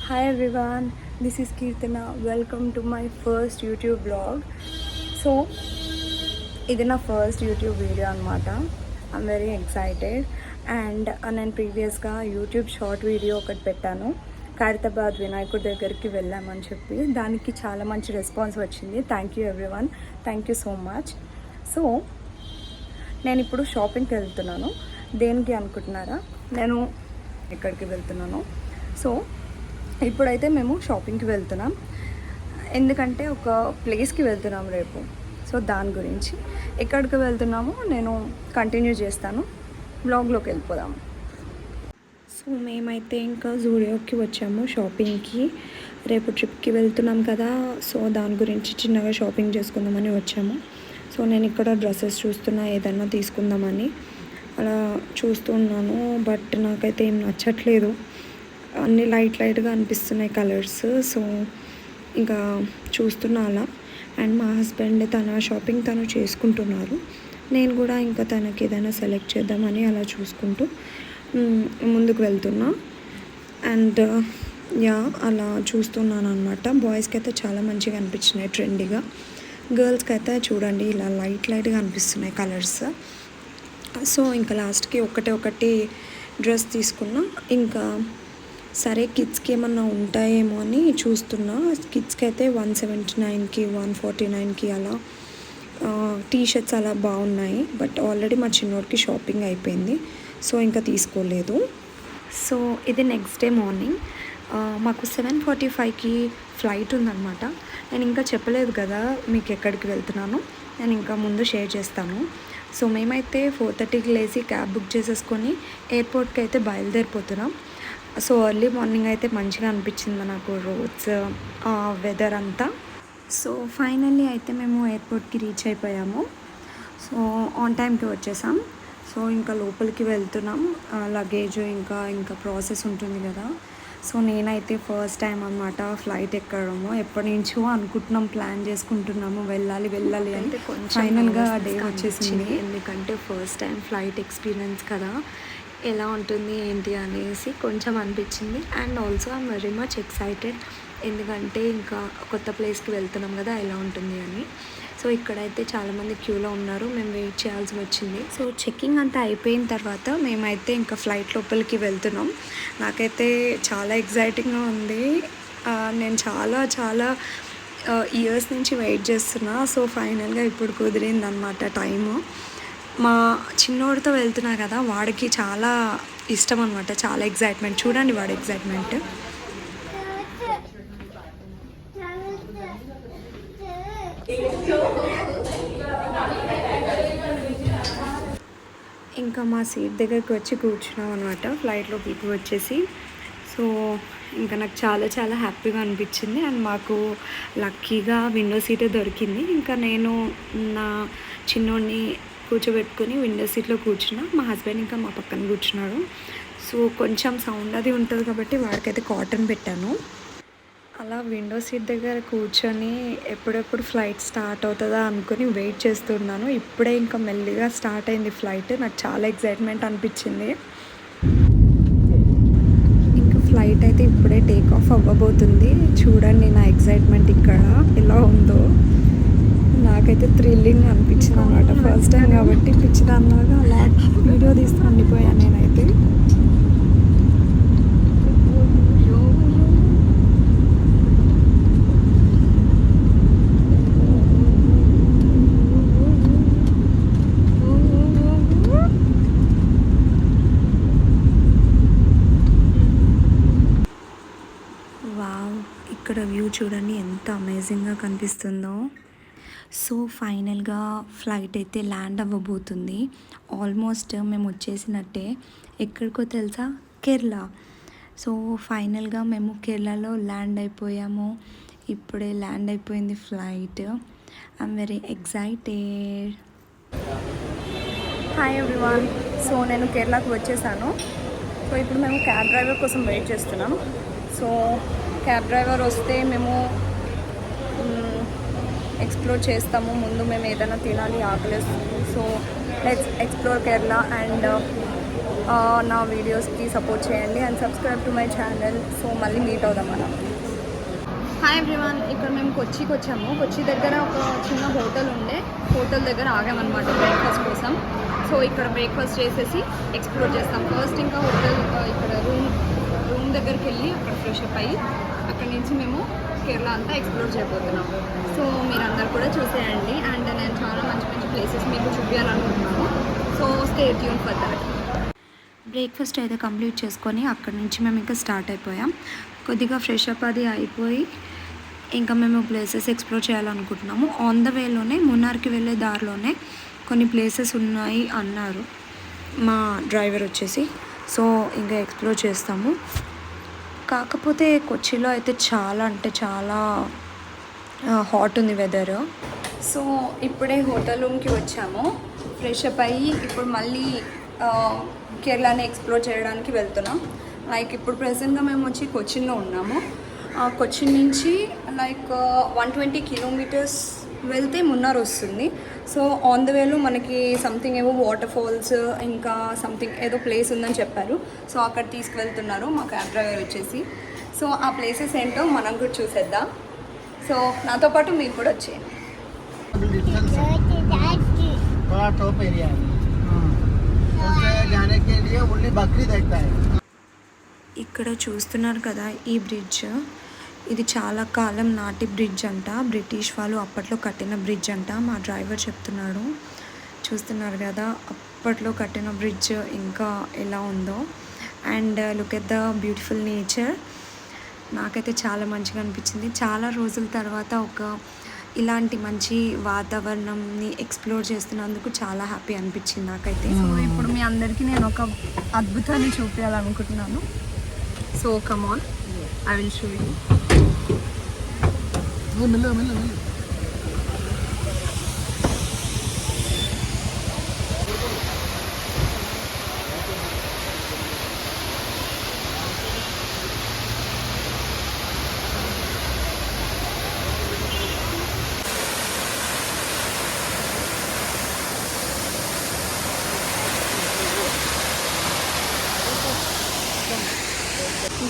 Hi everyone, this is Kirtana. Welcome to my first YouTube vlog. So ఇది నా first YouTube video అనమాట. I'm very excited. And నేను ప్రీవియస్గా YouTube short video ఒకటి పెట్టాను, ఖైరతాబాద్ వినాయకుడి దగ్గరికి వెళ్ళామని చెప్పి. దానికి చాలా మంచి రెస్పాన్స్ వచ్చింది. Thank you everyone, thank you so much. So నేను ఇప్పుడు షాపింగ్కి వెళ్తున్నాను. దేనికి అనుకుంటున్నారా? నేను ఎక్కడికి వెళ్తున్నాను? సో ఇప్పుడైతే మేము షాపింగ్కి వెళ్తున్నాం, ఎందుకంటే ఒక ప్లేస్కి వెళ్తున్నాం రేపు. సో దాని గురించి ఎక్కడికి వెళ్తున్నామో నేను కంటిన్యూ చేస్తాను. బ్లాగ్లోకి వెళ్ళిపోదాము. సో మేమైతే ఇంకా జూడియోకి వచ్చాము షాపింగ్కి. రేపు ట్రిప్కి వెళ్తున్నాం కదా, సో దాని గురించి చిన్నగా షాపింగ్ చేసుకుందామని వచ్చాము. సో నేను ఇక్కడ డ్రెస్సెస్ చూస్తున్నా, ఏదైనా తీసుకుందామని అలా చూస్తున్నాను. బట్ నాకైతే ఏం నచ్చట్లేదు, అన్నీ లైట్గా అనిపిస్తున్నాయి కలర్స్. సో ఇంకా చూస్తున్నా అలా. అండ్ మా హస్బెండ్ తన షాపింగ్ తను చేసుకుంటున్నారు. నేను కూడా ఇంకా తనకి ఏదైనా సెలెక్ట్ చేద్దామని అలా చూసుకుంటూ ముందుకు వెళ్తున్నా. అండ్ అలా చూస్తున్నాను అనమాట. బాయ్స్కి అయితే చాలా మంచిగా అనిపించినాయి, ట్రెండీగా. గర్ల్స్కి అయితే చూడండి ఇలా లైట్గా అనిపిస్తున్నాయి కలర్స్. సో ఇంకా లాస్ట్కి ఒకటి డ్రెస్ తీసుకున్నా. ఇంకా సరే కిడ్స్కి ఏమన్నా ఉంటాయేమో అని చూస్తున్నా. కిడ్స్కి అయితే 179కి 149కి అలా టీ షర్ట్స్ అలా బాగున్నాయి. బట్ ఆల్రెడీ మా చిన్నోడికి షాపింగ్ అయిపోయింది, సో ఇంకా తీసుకోలేదు. సో ఇది నెక్స్ట్ డే మార్నింగ్. మాకు 7:45కి ఫ్లైట్ ఉందన్నమాట. నేను ఇంకా చెప్పలేదు కదా మీకు ఎక్కడికి వెళ్తున్నాను, నేను ఇంకా ముందు షేర్ చేస్తాను. సో మేమైతే 4:30కి లేచి క్యాబ్ బుక్ చేసేసుకొని ఎయిర్పోర్ట్కి అయితే బయలుదేరిపోతున్నాం. సో ఎర్లీ మార్నింగ్ అయితే మంచిగా అనిపించింది నాకు రోడ్స్, వెదర్ అంతా. సో ఫైనల్లీ అయితే మేము ఎయిర్పోర్ట్కి రీచ్ అయిపోయాము. సో ఆన్ టైంకి వచ్చేసాం. సో ఇంకా లోపలికి వెళ్తున్నాం. లగేజ్ ఇంకా ప్రాసెస్ ఉంటుంది కదా. సో నేనైతే ఫస్ట్ టైం అనమాట ఫ్లైట్ ఎక్కడము. ఎప్పటి నుంచో అనుకుంటున్నాం, ప్లాన్ చేసుకుంటున్నాము వెళ్ళాలి అంటే ఫైనల్గా డే వచ్చేసింది. ఎందుకంటే ఫస్ట్ టైం ఫ్లైట్ ఎక్స్పీరియన్స్ కదా, ఎలా ఉంటుంది ఏంటి అనేసి కొంచెం అనిపించింది. And also I'm very much excited, ఎందుకంటే ఇంకా కొత్త ప్లేస్కి వెళ్తున్నాం కదా, ఎలా ఉంటుంది అని. సో ఇక్కడైతే చాలామంది క్యూలో ఉన్నారు, మేము వెయిట్ చేయాల్సి వచ్చింది. సో చెక్కింగ్ అంతా అయిపోయిన తర్వాత మేమైతే ఇంకా ఫ్లైట్ లోపలికి వెళ్తున్నాం. నాకైతే చాలా ఎక్సైటింగ్గా ఉంది. నేను చాలా ఇయర్స్ నుంచి వెయిట్ చేస్తున్నా. సో ఫైనల్గా ఇప్పుడు కుదిరింది అనమాట టైము. మా చిన్నోడితో వెళ్తున్నా కదా, వాడికి చాలా ఇష్టం అనమాట, చాలా ఎక్సైట్మెంట్. చూడండి వాడి ఎక్సైట్మెంట్. ఇంకా మా సీట్ దగ్గరికి వచ్చి కూర్చున్నాం అనమాట ఫ్లైట్లో పీపు వచ్చేసి. సో ఇంకా నాకు చాలా హ్యాపీగా అనిపించింది. అండ్ మాకు లక్కీగా విండో సీటే దొరికింది. ఇంకా నేను నా చిన్నోడిని కూర్చోబెట్టుకొని విండో సీట్లో కూర్చున్నా. మా హస్బెండ్ ఇంకా మా పక్కన కూర్చున్నాడు. సో కొంచెం సౌండ్ అది ఉంటుంది కాబట్టి వాడికైతే కాటన్ పెట్టాను. అలా విండో సీట్ దగ్గర కూర్చొని ఎప్పుడెప్పుడు ఫ్లైట్ స్టార్ట్ అవుతుందా అనుకుని వెయిట్ చేస్తున్నాను. ఇప్పుడే ఇంకా మెల్లిగా స్టార్ట్ అయింది ఫ్లైట్. నాకు చాలా ఎక్సైట్మెంట్ అనిపించింది. ఇంకా ఫ్లైట్ అయితే ఇప్పుడే టేక్ ఆఫ్ అవ్వబోతుంది. చూడండి నా ఎక్సైట్మెంట్ ఇక్కడ ఎలా ఉందో. నాకైతే థ్రిల్లింగ్ అనిపించింది అనమాట, ఫస్ట్ టైం కాబట్టి పిచ్చిదానిలాగా అలా వీడియో తీసుకుని ఉండిపోయాను నేనైతే. వావ్, ఇక్కడ వ్యూ చూడండి ఎంత అమేజింగ్గా కనిపిస్తుందో. సో ఫైనల్గా ఫ్లైట్ అయితే ల్యాండ్ అవ్వబోతుంది. ఆల్మోస్ట్ మేము వచ్చేసినట్టే. ఎక్కడికో తెలుసా? కేరళ. సో ఫైనల్గా మేము కేరళలో ల్యాండ్ అయిపోయాము. ఇప్పుడే ల్యాండ్ అయిపోయింది flight. I'm very excited. Hi everyone. So నేను కేరళకు వచ్చేసాను. సో ఇప్పుడు మేము క్యాబ్ డ్రైవర్ కోసం వెయిట్ చేస్తున్నాం. సో క్యాబ్ డ్రైవర్ వస్తే మేము ఎక్స్ప్లోర్ చేస్తాము. ముందు మేము ఏదైనా తినాలి, ఆకలిస్తుంది. So let's explore Kerala. And నా వీడియోస్కి సపోర్ట్ చేయండి and subscribe to my channel. So మళ్ళీ మీట్ అవుదాం మనం. హాయ్ ఎవ్రీవన్, ఇక్కడ మేము కొచ్చికి వచ్చాము. కొచ్చి దగ్గర ఒక చిన్న హోటల్ దగ్గర ఆగామన్నమాట బ్రేక్ఫాస్ట్ కోసం. సో ఇక్కడ బ్రేక్ఫాస్ట్ చేసేసి ఎక్స్ప్లోర్ చేస్తాం. ఫస్ట్ ఇంకా హోటల్ ఇక్కడ రూమ్ దగ్గరికి వెళ్ళి అక్కడ ఫ్రెష్ అప్ అయ్యి అక్కడి నుంచి మేము కేరళ అంతా ఎక్స్ప్లోర్ చేయబోతున్నాం. సో మీరందరూ కూడా చూసేయండి అండ్ నేను చాలా మంచి మంచి ప్లేసెస్ మీకు చూపించాలనుకుంటున్నాను. So stay tune for that. Breakfast అయితే కంప్లీట్ చేసుకొని అక్కడి నుంచి మేము ఇంకా స్టార్ట్ అయిపోయాం. కొద్దిగా ఫ్రెష్ అప్ అది అయిపోయి ఇంకా మేము ప్లేసెస్ ఎక్స్ప్లోర్ చేయాలనుకుంటున్నాము. ఆన్ ద వేలోనే మున్నార్కి వెళ్ళే దారిలోనే కొన్ని ప్లేసెస్ ఉన్నాయి అన్నారు మా డ్రైవర్ వచ్చేసి. సో ఇంకా ఎక్స్ప్లోర్ చేస్తాము. కాకపోతే కొచ్చిలో అయితే చాలా అంటే చాలా హాట్ ఉంది వెదర్. సో ఇప్పుడే హోటల్ రూమ్కి వచ్చాము, ఫ్రెష్ అప్ అయ్యి ఇప్పుడు మళ్ళీ కేరళని ఎక్స్ప్లోర్ చేయడానికి వెళ్తున్నాం. లైక్ ఇప్పుడు ప్రెసెంట్గా మేము వచ్చి కొచ్చిన్లో ఉన్నాము. కొచ్చిన్ నుంచి లైక్ 120 కిలోమీటర్స్ వెళ్తే మున్నార్ వస్తుంది. సో ఆన్ ద వేలో మనకి సంథింగ్ ఏవో వాటర్ ఫాల్స్ ఇంకా సంథింగ్ ఏదో ప్లేస్ ఉందని చెప్పారు. సో అక్కడ తీసుకువెళ్తున్నారు మా క్యాబ్ డ్రైవర్ వచ్చేసి. సో ఆ ప్లేసెస్ ఏంటో మనం కూడా చూసేద్దాం. సో నాతో పాటు మీరు కూడా వచ్చేయండి. ఇక్కడ చూస్తున్నారు కదా ఈ బ్రిడ్జ్, ఇది చాలా కాలం నాటి బ్రిడ్జ్ అంట. బ్రిటిష్ వాళ్ళు అప్పట్లో కట్టిన బ్రిడ్జ్ అంట. మా డ్రైవర్ చెప్తున్నాడు. చూస్తున్నారు కదా అప్పట్లో కట్టిన బ్రిడ్జ్ ఇంకా ఎలా ఉందో. And look at the beautiful nature. నాకైతే చాలా మంచిగా అనిపించింది. చాలా రోజుల తర్వాత ఇలాంటి మంచి వాతావరణంని ఎక్స్ప్లోర్ చేస్తున్నందుకు చాలా హ్యాపీ అనిపించింది నాకైతే. సో ఇప్పుడు మీ అందరికీ నేను ఒక అద్భుతాన్ని చూపించాలనుకుంటున్నాను. So come on, I will show you.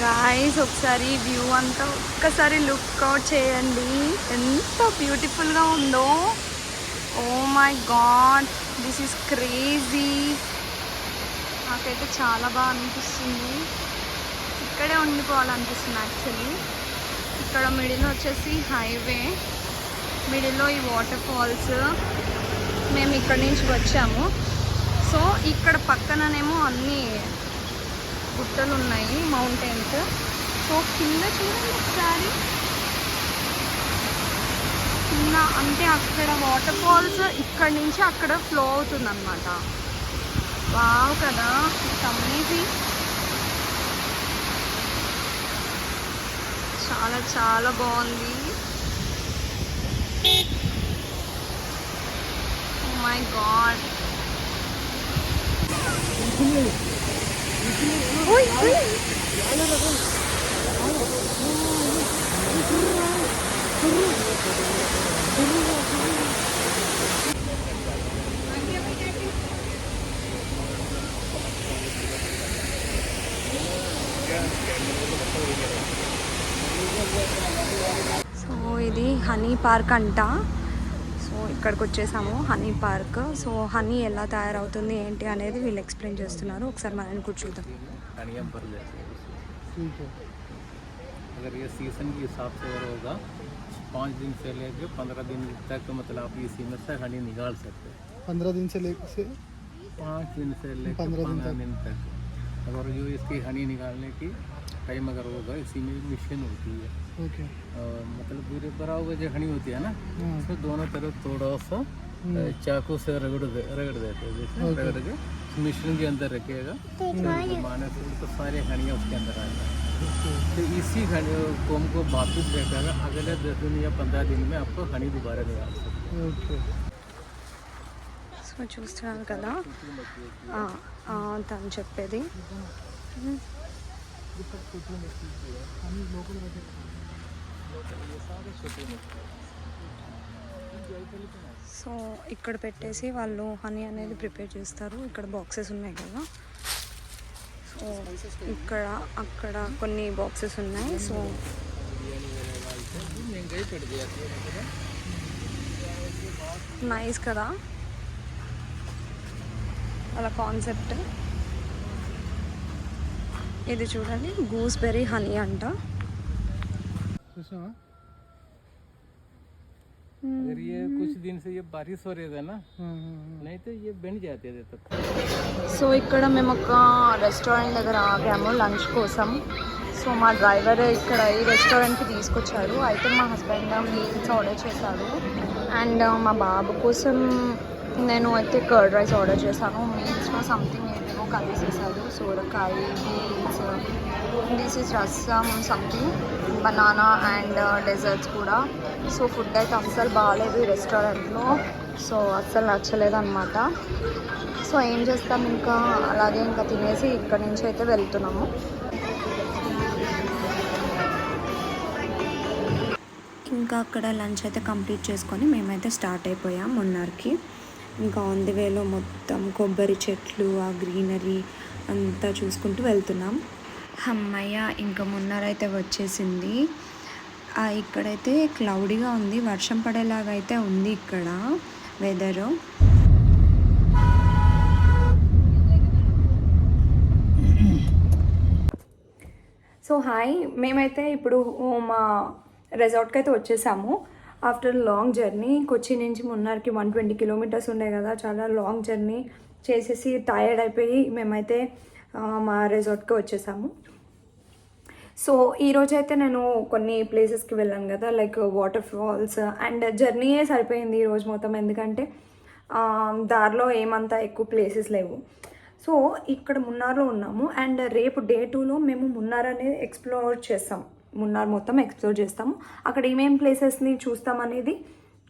Guys ఒకసారి వ్యూ అంతా ఒక్కసారి లుక్అవుట్ చేయండి, ఎంత బ్యూటిఫుల్గా ఉందో. Oh my god, this is crazy. నాకైతే చాలా బాగా అనిపిస్తుంది. ఇక్కడే ఉండిపోవాలనిపిస్తుంది యాక్చువల్లీ. ఇక్కడ మిడిల్ వచ్చేసి హైవే, మిడిల్లో ఈ వాటర్ ఫాల్స్. మేము ఇక్కడ నుంచి వచ్చాము. సో ఇక్కడ పక్కననేమో అన్నీ గుట్టలు ఉన్నాయి, మౌంటైన్స్. సో కింద చూడండి ఒకసారి, కింద అంటే అక్కడ వాటర్ ఫాల్స్ ఇక్కడ నుంచి అక్కడ ఫ్లో అవుతుంది అన్నమాట. వావ్ కదా, ఇట్స్ అమేజింగ్. చాలా చాలా బాగుంది. Oh my god. సో ఇది హనీ పార్క్ అంట. సో ఇక్కడికి వచ్చేసాము, హనీ పార్క్. సో హనీ ఎలా తయారవుతుంది ఏంటి అనేది వీళ్ళు ఎక్స్ప్లెయిన్ చేస్తున్నారు. ఒకసారి మనం కూర్చుందాం. अगर ये सीज़न के हिसाब से अगर होगा 5 दिन से लेकर 15 दिन तक, मतलब आप इसी में से हनी निकाल सकते हैं. 15 दिन से लेकर 5 दिन से लेकर 15 दिन तक. अगर जो इसकी हनी निकालने की टाइम अगर होगा, इसी में मशीन होती है. ओके. मतलब पूरे भरा हुआ जो हनी होती है ना, उसमें दोनों तरफ थोड़ा सा चाकू से रगड़ देते हैं. जैसे रगड़ के मशीन के अंदर रखिएगा, घुमाने से तो सारे हनियाँ उसके अंदर आ जाएंगे. तो इसी कोम को वापस रखेगा, अगले 10 दिन या 15 दिन में आपको हनी दोबारा निकाल सकते हैं. ओके. సో చూస్తున్నారు కదా తను చెప్పేది. సో ఇక్కడ పెట్టేసి వాళ్ళు హనీ అనేది ప్రిపేర్ చేస్తారు. ఇక్కడ బాక్సెస్ ఉన్నాయి కదా, ఇక్కడ అక్కడ కొన్ని బాక్సెస్ ఉన్నాయి. సో महंगाई पड़ गया నైస్ కదా అలా కాన్సెప్ట్. ఇది చూడండి గూస్బెర్రీ హనీ అంట. अगर ये कुछ दिन से ये बारिश हो रही है ना, नहीं तो ये बन जाते थे तब. సో ఇక్కడ మేము ఒక రెస్టారెంట్ దగ్గర ఆగాము లంచ్ కోసం. సో మా డ్రైవర్ ఇక్కడ ఈ రెస్టారెంట్కి తీసుకొచ్చారు. అయితే మా హస్బెండ్ మీల్స్ ఆర్డర్ చేశాడు అండ్ మా బాబు కోసం నేను అయితే కర్డ్ రైస్ ఆర్డర్ చేశాను. మీల్స్లో సంథింగ్ ఏమేమో కలిసేసాడు, సోరకాయ, బీన్స్, దిస్ ఈజ్ రసం, సంథింగ్ బనానా అండ్ డెజర్ట్స్ కూడా. సో ఫుడ్ అయితే అస్సలు బాగాలేదు ఈ రెస్టారెంట్లో. సో అస్సలు నచ్చలేదు అనమాట. సో ఏం చేస్తాం, ఇంకా అలాగే ఇంకా తినేసి ఇక్కడ నుంచి అయితే వెళ్తున్నాము. ఇంకా అక్కడ లంచ్ అయితే కంప్లీట్ చేసుకొని మేమైతే స్టార్ట్ అయిపోయాం మున్నార్కి. ఇంకా ఆన్ ది వేలో మొత్తం కొబ్బరి చెట్లు, ఆ గ్రీనరీ అంతా చూసుకుంటూ వెళ్తున్నాం. అమ్మయ్య, ఇంకా మున్నార్ అయితే వచ్చేసింది. ఇక్కడైతే క్లౌడీగా ఉంది, వర్షం పడేలాగా అయితే ఉంది ఇక్కడ వెదరు. సో హాయ్, మేమైతే ఇప్పుడు మా రిసార్ట్కి అయితే వచ్చేసాము. ఆఫ్టర్ లాంగ్ జర్నీ, కొచ్చి నుంచి మున్నార్కి 120 కిలోమీటర్స్ ఉన్నాయి కదా, చాలా లాంగ్ జర్నీ చేసేసి టైర్డ్ అయిపోయి మేమైతే మా రిసార్ట్కి వచ్చేసాము. సో ఈరోజు అయితే నేను కొన్ని ప్లేసెస్కి వెళ్ళాను కదా, లైక్ వాటర్ ఫాల్స్ అండ్ జర్నీయే సరిపోయింది ఈరోజు మొత్తం. ఎందుకంటే దారిలో ఏమంతా ఎక్కువ ప్లేసెస్ లేవు. సో ఇక్కడ మున్నార్లో ఉన్నాము అండ్ రేపు డే 2లో మేము మున్నార్ అనేది ఎక్స్ప్లోర్ చేస్తాం. మున్నార్ మొత్తం ఎక్స్ప్లోర్ చేస్తాము. అక్కడ ఏమేం ప్లేసెస్ని చూస్తామనేది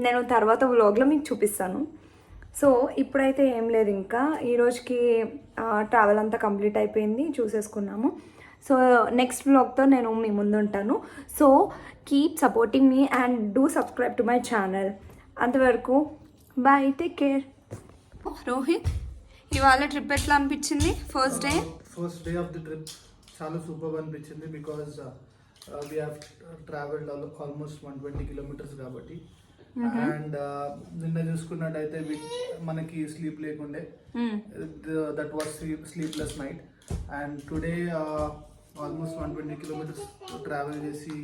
నేను తర్వాత వ్లాగ్లో మీకు చూపిస్తాను. సో ఇప్పుడైతే ఏం లేదు, ఇంకా ఈరోజుకి ట్రావెల్ అంతా కంప్లీట్ అయిపోయింది, చూసేసుకున్నాము. సో నెక్స్ట్ వ్లాగ్తో నేను మీ ముందు ఉంటాను. So keep supporting me and do subscribe to my channel. అంతవరకు బాయ్, టేక్ కేర్. రోహిత్, ఇవాళ ట్రిప్ ఎట్లా అనిపించింది? First day of the trip చాలా సూపర్ అనిపించింది. Because we have travelled almost 120 kilometres కాబట్టి. అండ్ నిన్న చూసుకున్నట్టయితే మనకి స్లీప్ లేకుండే, that was sleepless night. And today almost 120 kilometres travel చేసి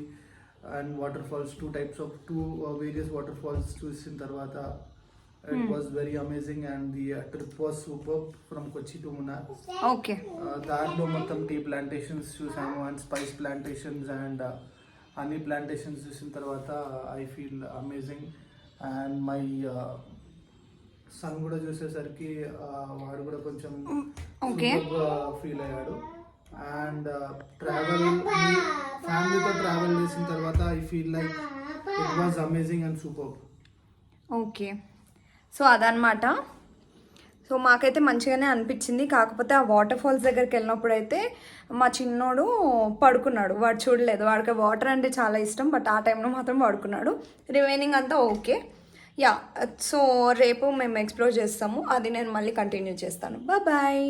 and waterfalls, two various waterfalls చూసిన తర్వాత it was very amazing and the trip was superb from Kochi to Munnar. Okay. దాంట్లో మొత్తం tea plantations చూసాము and spice plantations and honey plantations చూసిన తర్వాత I feel amazing. And my son కూడా చూసేసరికి వాడు కూడా కొంచెం ఫీల్ అయ్యాడు. అండ్ ఫ్యామిలీతో ట్రావెల్ చేసిన తర్వాత I feel like it was amazing and super. Okay, so అదనమాట. సో మాకైతే మంచిగానే అనిపించింది. కాకపోతే ఆ వాటర్ ఫాల్స్ దగ్గరికి వెళ్ళినప్పుడు అయితే మా చిన్నోడు పడుకున్నాడు. వాడు చూడలేదు, వాడికి వాటర్ అంటే చాలా ఇష్టం, బట్ ఆ టైంలో మాత్రం పడుకున్నాడు. రిమైనింగ్ అంతా ఓకే. యా, సో రేపు మేము ఎక్స్ప్లోర్ చేస్తాము, అది నేను మళ్ళీ కంటిన్యూ చేస్తాను. బాయ్.